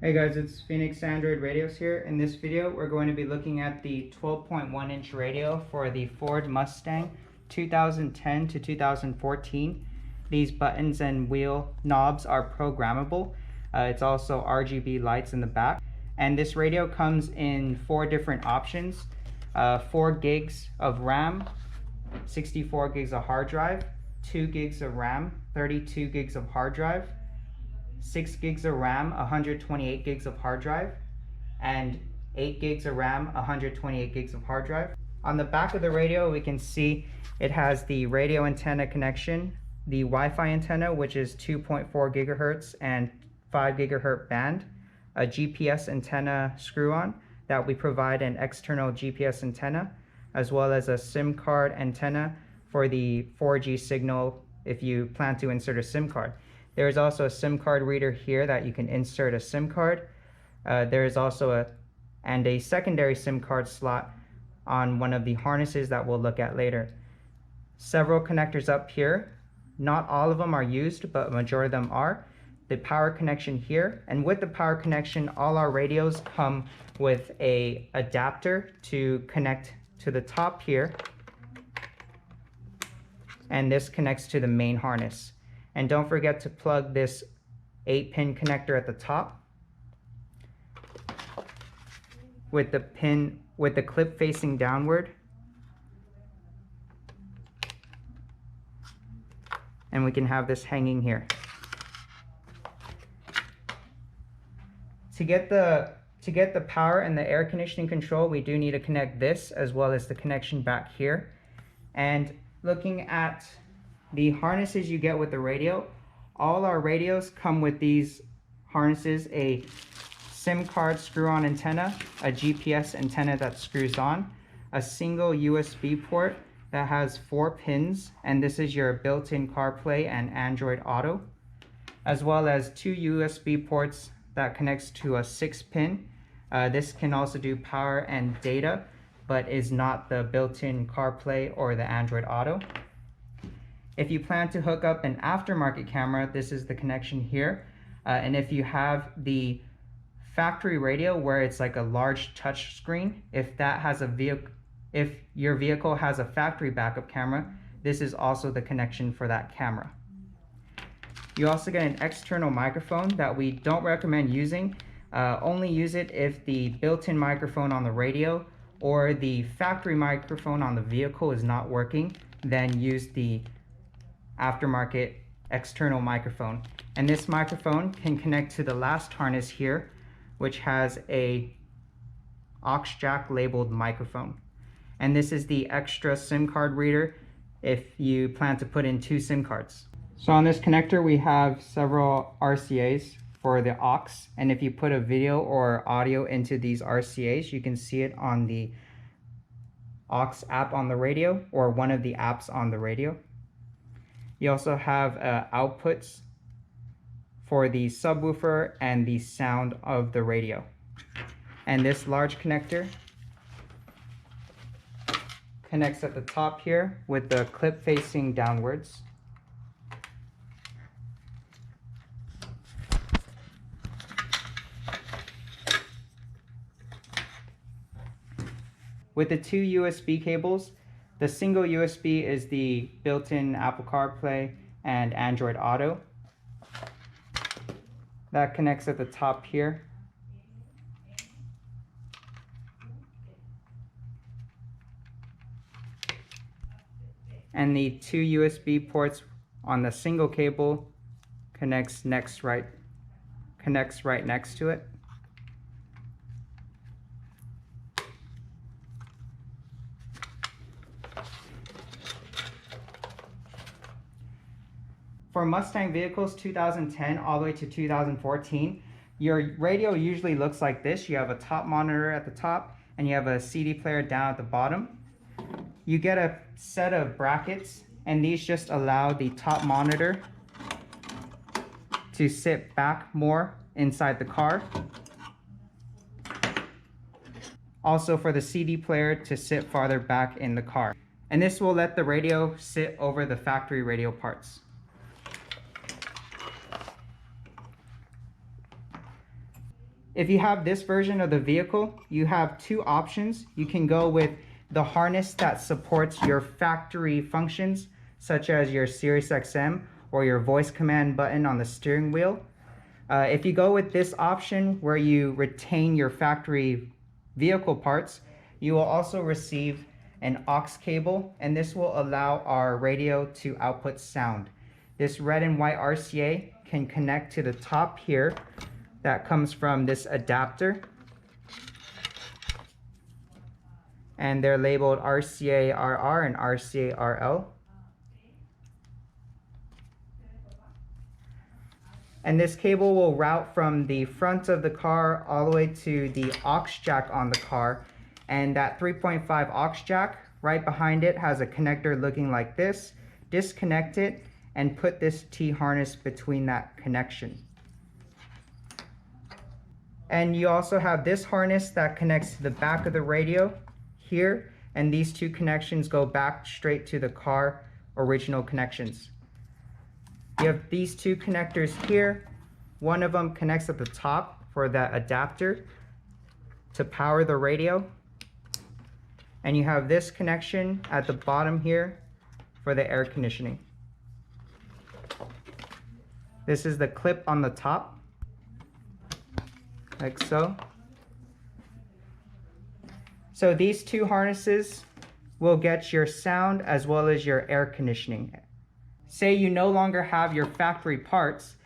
Hey guys, it's Phoenix Android Radios here. In this video, we're going to be looking at the 12.1-inch radio for the Ford Mustang 2010 to 2014. These buttons and wheel knobs are programmable. It's also RGB lights in the back. And this radio comes in 4 different options. 4 gigs of RAM, 64 gigs of hard drive, 2 gigs of RAM, 32 gigs of hard drive, 6 gigs of RAM, 128 gigs of hard drive, and 8 gigs of RAM, 128 gigs of hard drive. On the back of the radio, we can see it has the radio antenna connection, the Wi-Fi antenna, which is 2.4 gigahertz and 5 gigahertz band, a GPS antenna screw-on that we provide an external GPS antenna, as well as a SIM card antenna for the 4G signal if you plan to insert a SIM card. There is also a SIM card reader here that you can insert a SIM card. There is also a secondary SIM card slot on one of the harnesses that we'll look at later. Several connectors up here. Not all of them are used, but a majority of them are. The power connection here, and with the power connection, all our radios come with an adapter to connect to the top here, and this connects to the main harness. And don't forget to plug this 8-pin connector at the top with the clip facing downward. And we can have this hanging here. To get the power and the air conditioning control, we do need to connect this as well as the connection back here. And looking at the harnesses you get with the radio, all our radios come with these harnesses: a SIM card screw-on antenna, a GPS antenna that screws on, a single USB port that has 4 pins, and this is your built-in CarPlay and Android Auto, as well as 2 USB ports that connects to a 6-pin. This can also do power and data, but is not the built-in CarPlay or the Android Auto. If you plan to hook up an aftermarket camera, this is the connection here. And if you have the factory radio where it's like a large touch screen, if your vehicle has a factory backup camera, this is also the connection for that camera. You also get an external microphone that we don't recommend using. Only use it if the built-in microphone on the radio or the factory microphone on the vehicle is not working. Then use the aftermarket external microphone. And this microphone can connect to the last harness here, which has a aux jack labeled microphone. And this is the extra SIM card reader if you plan to put in 2 SIM cards. So on this connector, we have several RCAs for the aux, and if you put a video or audio into these RCAs, you can see it on the aux app on the radio or one of the apps on the radio. You also have outputs for the subwoofer and the sound of the radio. And this large connector connects at the top here with the clip facing downwards. With the 2 USB cables, the single USB is the built-in Apple CarPlay and Android Auto. That connects at the top here. And the 2 USB ports on the single cable connects right next to it. For Mustang vehicles 2010 all the way to 2014, your radio usually looks like this. You have a top monitor at the top and you have a CD player down at the bottom. You get a set of brackets, and these just allow the top monitor to sit back more inside the car. Also for the CD player to sit farther back in the car. And this will let the radio sit over the factory radio parts. If you have this version of the vehicle, you have two options. You can go with the harness that supports your factory functions, such as your Sirius XM or your voice command button on the steering wheel. If you go with this option where you retain your factory vehicle parts, you will also receive an aux cable, and this will allow our radio to output sound. This red and white RCA can connect to the top here that comes from this adapter, and they're labeled RCA-RR and RCA-RL. And this cable will route from the front of the car all the way to the aux jack on the car. And that 3.5 aux jack right behind it has a connector looking like this. Disconnect it and put this T-harness between that connection. And you also have this harness that connects to the back of the radio here. And these two connections go back straight to the car original connections. You have these two connectors here. One of them connects at the top for that adapter to power the radio. And you have this connection at the bottom here for the air conditioning. This is the clip on the top, like so. So these two harnesses will get your sound as well as your air conditioning. Say you no longer have your factory parts,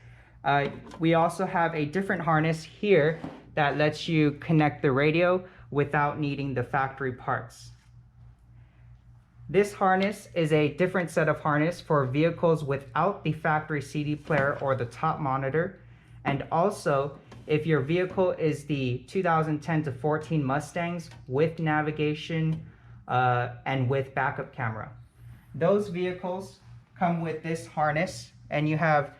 we also have a different harness here that lets you connect the radio without needing the factory parts. This harness is a different set of harness for vehicles without the factory CD player or the top monitor. And also, if your vehicle is the 2010 to 14 Mustangs with navigation and with backup camera. Those vehicles come with this harness, and you have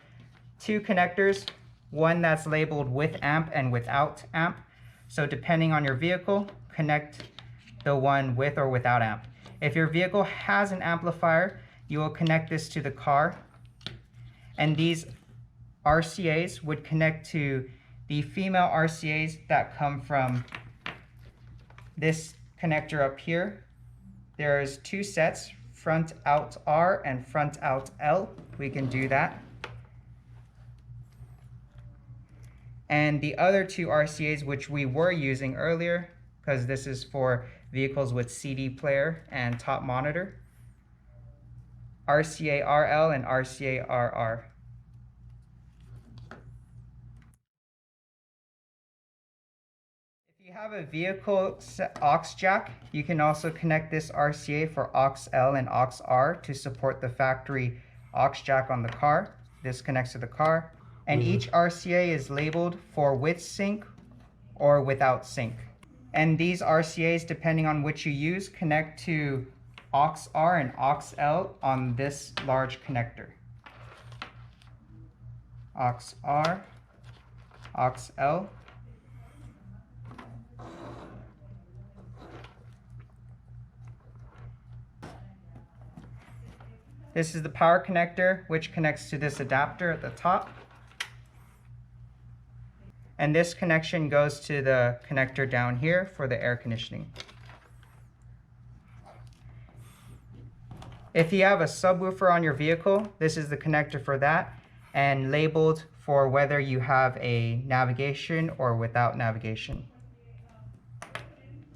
two connectors, one that's labeled with amp and without amp. So depending on your vehicle, connect the one with or without amp. If your vehicle has an amplifier, you will connect this to the car, and these RCAs would connect to the female RCAs that come from this connector up here. There's two sets, front out R and front out L. We can do that. And the other two RCAs, which we were using earlier, because this is for vehicles with CD player and top monitor, RCA-RL and RCA-RR. If you have a vehicle aux jack, you can also connect this RCA for aux-L and aux-R to support the factory aux jack on the car. This connects to the car. And each RCA is labeled for with sync or without sync. And these RCAs, depending on which you use, connect to aux-R and aux-L on this large connector. Aux-R, aux-L. This is the power connector, which connects to this adapter at the top. And this connection goes to the connector down here for the air conditioning. If you have a subwoofer on your vehicle, this is the connector for that, and labeled for whether you have a navigation or without navigation.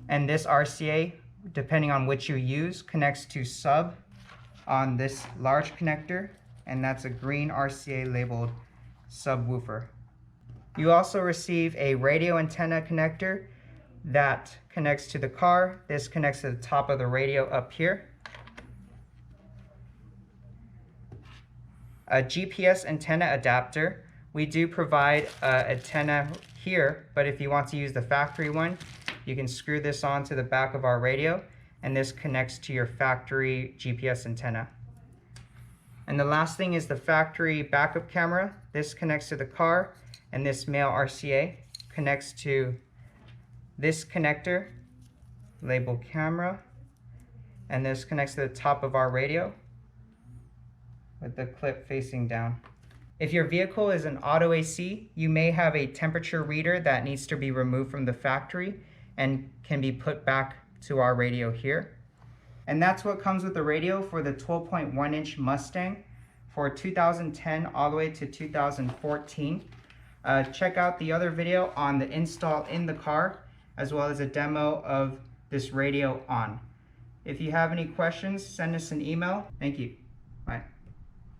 And this RCA, depending on which you use, connects to sub on this large connector, and that's a green RCA labeled subwoofer. You also receive a radio antenna connector that connects to the car. This connects to the top of the radio up here. A GPS antenna adapter. We do provide an antenna here, but if you want to use the factory one, you can screw this onto the back of our radio, and this connects to your factory GPS antenna. And the last thing is the factory backup camera. This connects to the car, and this male RCA connects to this connector labeled camera, and this connects to the top of our radio with the clip facing down. If your vehicle is an auto AC, you may have a temperature reader that needs to be removed from the factory and can be put back to our radio here. And that's what comes with the radio for the 12.1-inch Mustang for 2010 all the way to 2014. Check out the other video on the install in the car, as well as a demo of this radio on. If you have any questions, send us an email. Thank you.